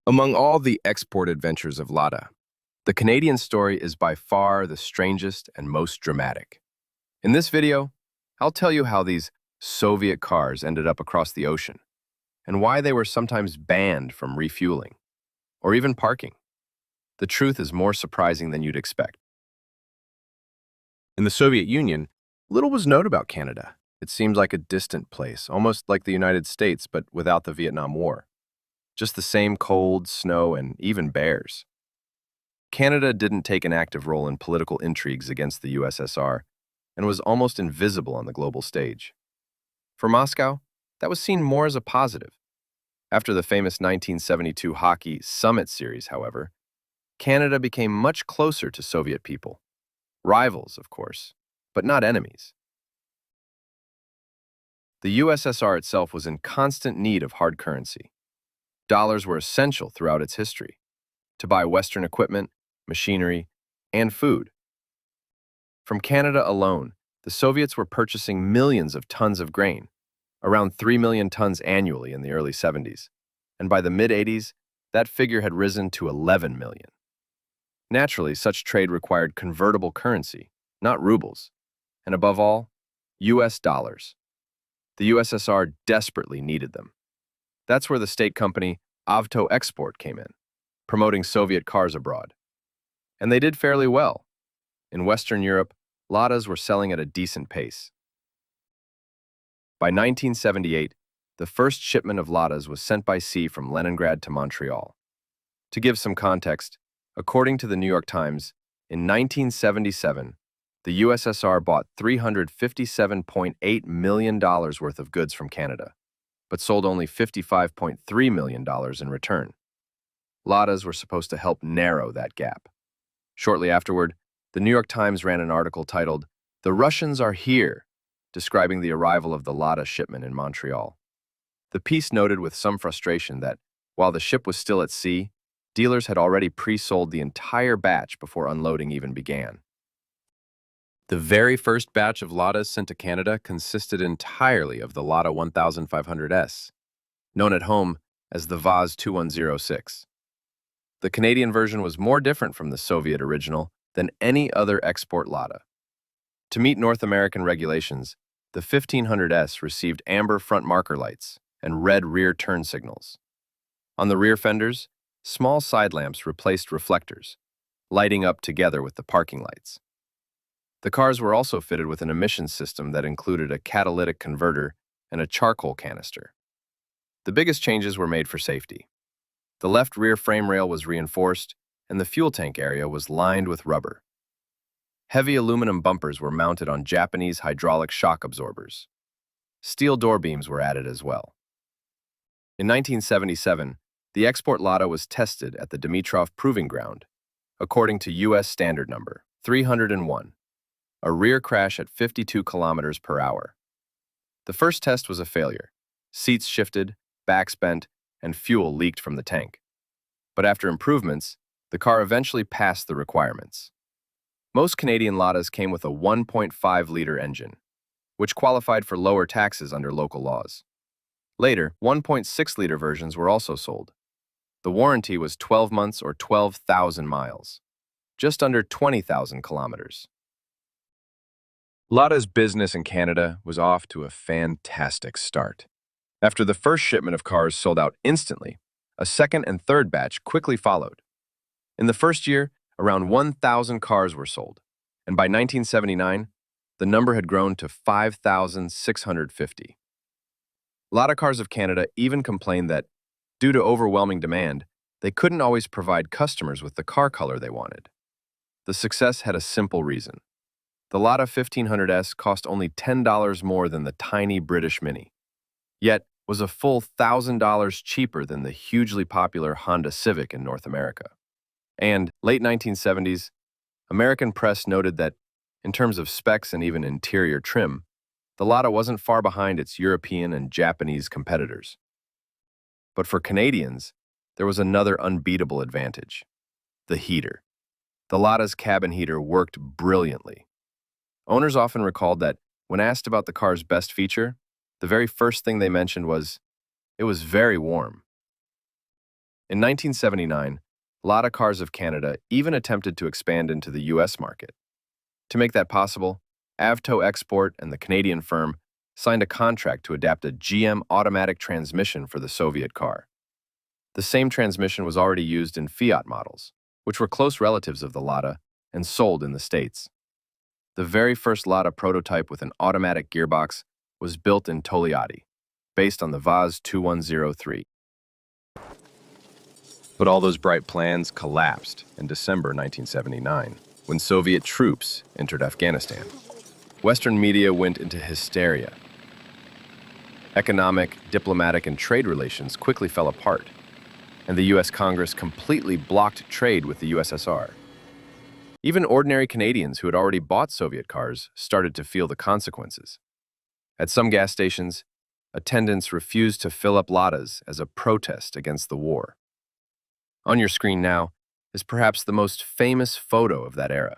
Among all the export adventures of Lada, the Canadian story is by far the strangest and most dramatic. In this video, I'll tell you how these Soviet cars ended up across the ocean and why they were sometimes banned from refueling or even parking. The truth is more surprising than you'd expect. In the Soviet Union, little was known about Canada. It seemed like a distant place, almost like the United States, but without the Vietnam War. Just the same cold, snow, and even bears. Canada didn't take an active role in political intrigues against the USSR and was almost invisible on the global stage. For Moscow, that was seen more as a positive. After the famous 1972 Hockey Summit Series, however, Canada became much closer to Soviet people. Rivals, of course, but not enemies. The USSR itself was in constant need of hard currency. Dollars were essential throughout its history to buy Western equipment, machinery, and food. From Canada alone, the Soviets were purchasing millions of tons of grain, around 3 million tons annually in the early 70s, and by the mid-80s, that figure had risen to 11 million. Naturally, such trade required convertible currency, not rubles, and above all, US dollars. The USSR desperately needed them. That's where the state company Avto Export came in, promoting Soviet cars abroad. And they did fairly well. In Western Europe, Ladas were selling at a decent pace. By 1978, the first shipment of Ladas was sent by sea from Leningrad to Montreal. To give some context, according to the New York Times, in 1977, the USSR bought $357.8 million worth of goods from Canada, but sold only $55.3 million in return. Ladas were supposed to help narrow that gap. Shortly afterward, the New York Times ran an article titled, "The Russians Are Here," describing the arrival of the Lada shipment in Montreal. The piece noted with some frustration that, while the ship was still at sea, dealers had already pre-sold the entire batch before unloading even began. The very first batch of Ladas sent to Canada consisted entirely of the Lada 1500S, known at home as the Vaz 2106. The Canadian version was more different from the Soviet original than any other export Lada. To meet North American regulations, the 1500S received amber front marker lights and red rear turn signals. On the rear fenders, small side lamps replaced reflectors, lighting up together with the parking lights. The cars were also fitted with an emissions system that included a catalytic converter and a charcoal canister. The biggest changes were made for safety. The left rear frame rail was reinforced, and the fuel tank area was lined with rubber. Heavy aluminum bumpers were mounted on Japanese hydraulic shock absorbers. Steel door beams were added as well. In 1977, the export Lada was tested at the Dimitrov Proving Ground, according to U.S. Standard Number 301, a rear crash at 52 kilometers per hour. The first test was a failure. Seats shifted, backs bent, and fuel leaked from the tank. But after improvements, the car eventually passed the requirements. Most Canadian Ladas came with a 1.5-liter engine, which qualified for lower taxes under local laws. Later, 1.6-liter versions were also sold. The warranty was 12 months or 12,000 miles, just under 20,000 kilometers. Lada's business in Canada was off to a fantastic start. After the first shipment of cars sold out instantly, a second and third batch quickly followed. In the first year, around 1,000 cars were sold, and by 1979, the number had grown to 5,650. Lada Cars of Canada even complained that, due to overwhelming demand, they couldn't always provide customers with the car color they wanted. The success had a simple reason. The Lada 1500S cost only $10 more than the tiny British Mini, yet was a full $1,000 cheaper than the hugely popular Honda Civic in North America. And, late 1970s, American press noted that, in terms of specs and even interior trim, the Lada wasn't far behind its European and Japanese competitors. But for Canadians, there was another unbeatable advantage: the heater. The Lada's cabin heater worked brilliantly. Owners often recalled that, when asked about the car's best feature, the very first thing they mentioned was, it was very warm. In 1979, Lada Cars of Canada even attempted to expand into the U.S. market. To make that possible, Avto Export and the Canadian firm signed a contract to adapt a GM automatic transmission for the Soviet car. The same transmission was already used in Fiat models, which were close relatives of the Lada and sold in the States. The very first Lada prototype with an automatic gearbox was built in Togliatti, based on the Vaz 2103. But all those bright plans collapsed in December 1979, when Soviet troops entered Afghanistan. Western media went into hysteria. Economic, diplomatic, and trade relations quickly fell apart, and the U.S. Congress completely blocked trade with the USSR. Even ordinary Canadians who had already bought Soviet cars started to feel the consequences. At some gas stations, attendants refused to fill up Ladas as a protest against the war. On your screen now is perhaps the most famous photo of that era.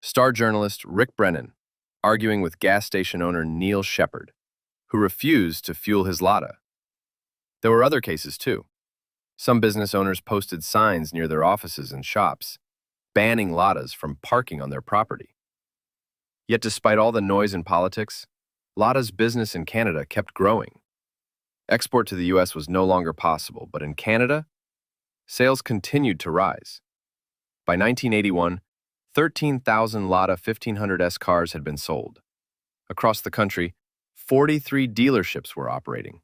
Star journalist Rick Brennan arguing with gas station owner Neil Shepard, who refused to fuel his Lada. There were other cases too. Some business owners posted signs near their offices and shops, banning Ladas from parking on their property. Yet despite all the noise in politics, Lada's business in Canada kept growing. Export to the U.S. was no longer possible, but in Canada, sales continued to rise. By 1981, 13,000 Lada 1500S cars had been sold. Across the country, 43 dealerships were operating,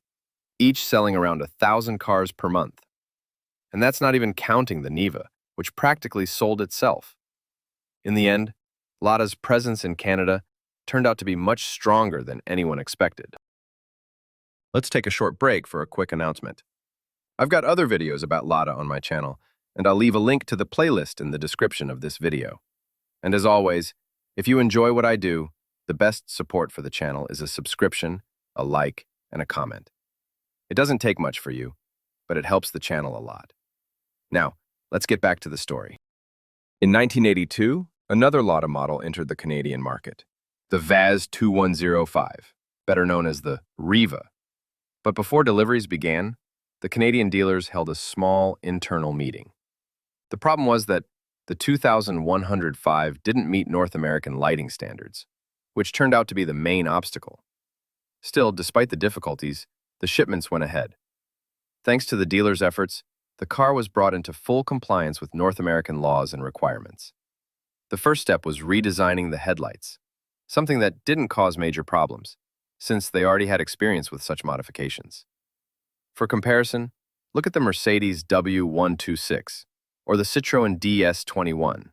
each selling around 1,000 cars per month. And that's not even counting the Niva, which practically sold itself. In the end, Lada's presence in Canada turned out to be much stronger than anyone expected. Let's take a short break for a quick announcement. I've got other videos about Lada on my channel, and I'll leave a link to the playlist in the description of this video. And as always, if you enjoy what I do, the best support for the channel is a subscription, a like, and a comment. It doesn't take much for you, but it helps the channel a lot. Now, let's get back to the story. In 1982, another Lada model entered the Canadian market, the Vaz 2105, better known as the Riva. But before deliveries began, the Canadian dealers held a small internal meeting. The problem was that the 2105 didn't meet North American lighting standards, which turned out to be the main obstacle. Still, despite the difficulties, the shipments went ahead. Thanks to the dealers' efforts, the car was brought into full compliance with North American laws and requirements. The first step was redesigning the headlights, something that didn't cause major problems, since they already had experience with such modifications. For comparison, look at the Mercedes W126 or the Citroën DS21.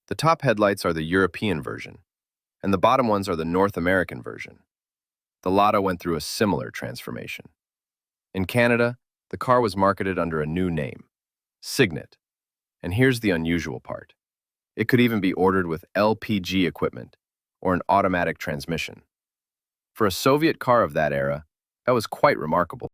The top headlights are the European version, and the bottom ones are the North American version. The Lada went through a similar transformation. In Canada, the car was marketed under a new name, Signet. And here's the unusual part. It could even be ordered with LPG equipment or an automatic transmission. For a Soviet car of that era, that was quite remarkable.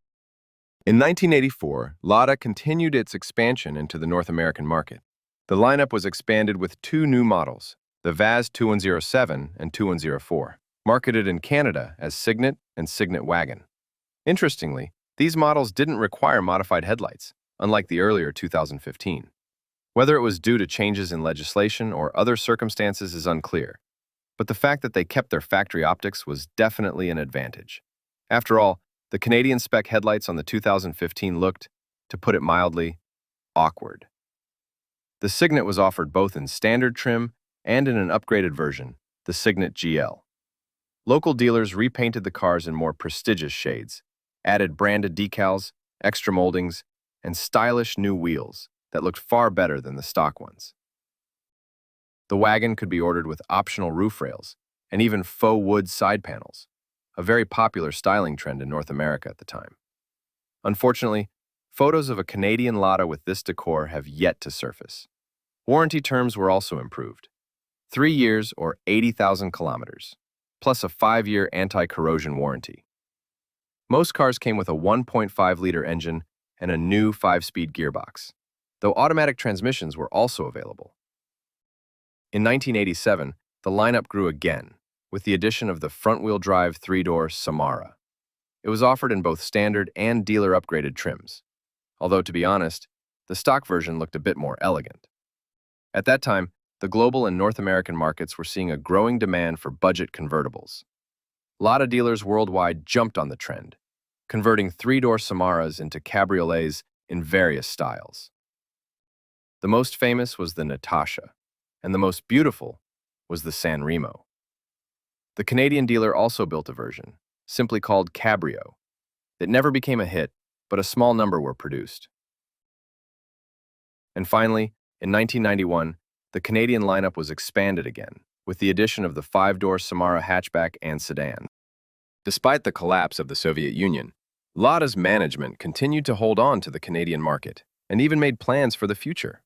In 1984, Lada continued its expansion into the North American market. The lineup was expanded with two new models, the Vaz 2107 and 2104, marketed in Canada as Signet and Signet Wagon. Interestingly, these models didn't require modified headlights, unlike the earlier 2015. Whether it was due to changes in legislation or other circumstances is unclear, but the fact that they kept their factory optics was definitely an advantage. After all, the Canadian spec headlights on the 2015 looked, to put it mildly, awkward. The Signet was offered both in standard trim and in an upgraded version, the Signet GL. Local dealers repainted the cars in more prestigious shades, added branded decals, extra moldings, and stylish new wheels that looked far better than the stock ones. The wagon could be ordered with optional roof rails and even faux wood side panels, a very popular styling trend in North America at the time. Unfortunately, photos of a Canadian Lada with this decor have yet to surface. Warranty terms were also improved. 3 years or 80,000 kilometers, plus a 5-year anti-corrosion warranty. Most cars came with a 1.5-liter engine and a new 5-speed gearbox, though automatic transmissions were also available. In 1987, the lineup grew again, with the addition of the front-wheel drive 3-door Samara. It was offered in both standard and dealer-upgraded trims. although to be honest, the stock version looked a bit more elegant. At that time, the global and North American markets were seeing a growing demand for budget convertibles. Lada dealers worldwide jumped on the trend, converting three-door Samaras into cabriolets in various styles. The most famous was the Natasha, and the most beautiful was the San Remo. The Canadian dealer also built a version, simply called Cabrio. It never became a hit, but a small number were produced. And finally, in 1991, the Canadian lineup was expanded again, with the addition of the five-door Samara hatchback and sedan. Despite the collapse of the Soviet Union, Lada's management continued to hold on to the Canadian market and even made plans for the future.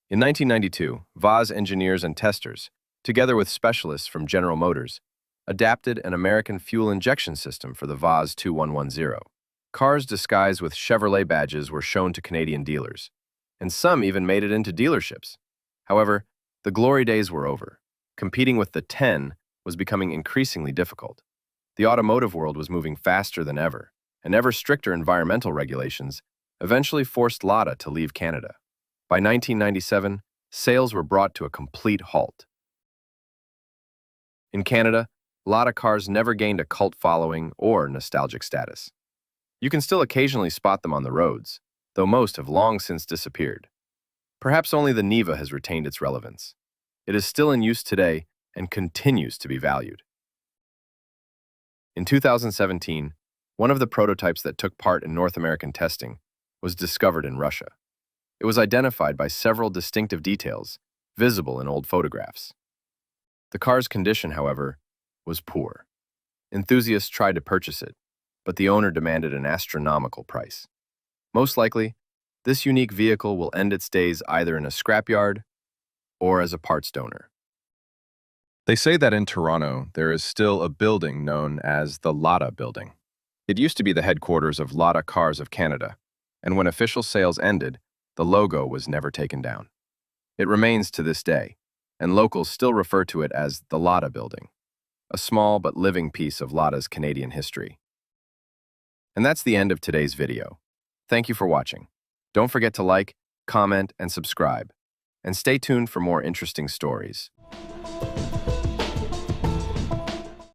In 1992, Vaz engineers and testers, together with specialists from General Motors, adapted an American fuel injection system for the Vaz 2110. Cars disguised with Chevrolet badges were shown to Canadian dealers, and some even made it into dealerships. However, the glory days were over. Competing with the 10 was becoming increasingly difficult. The automotive world was moving faster than ever, and ever stricter environmental regulations eventually forced Lada to leave Canada. By 1997, sales were brought to a complete halt. In Canada, Lada cars never gained a cult following or nostalgic status. You can still occasionally spot them on the roads, though most have long since disappeared. Perhaps only the Niva has retained its relevance. It is still in use today and continues to be valued. In 2017, one of the prototypes that took part in North American testing was discovered in Russia. It was identified by several distinctive details visible in old photographs. The car's condition, however, was poor. Enthusiasts tried to purchase it, but the owner demanded an astronomical price. Most likely, this unique vehicle will end its days either in a scrapyard or as a parts donor. They say that in Toronto, there is still a building known as the Lada Building. It used to be the headquarters of Lada Cars of Canada, and when official sales ended, the logo was never taken down. It remains to this day, and locals still refer to it as the Lada Building, a small but living piece of Lada's Canadian history. And that's the end of today's video. Thank you for watching. Don't forget to like, comment, and subscribe, and stay tuned for more interesting stories.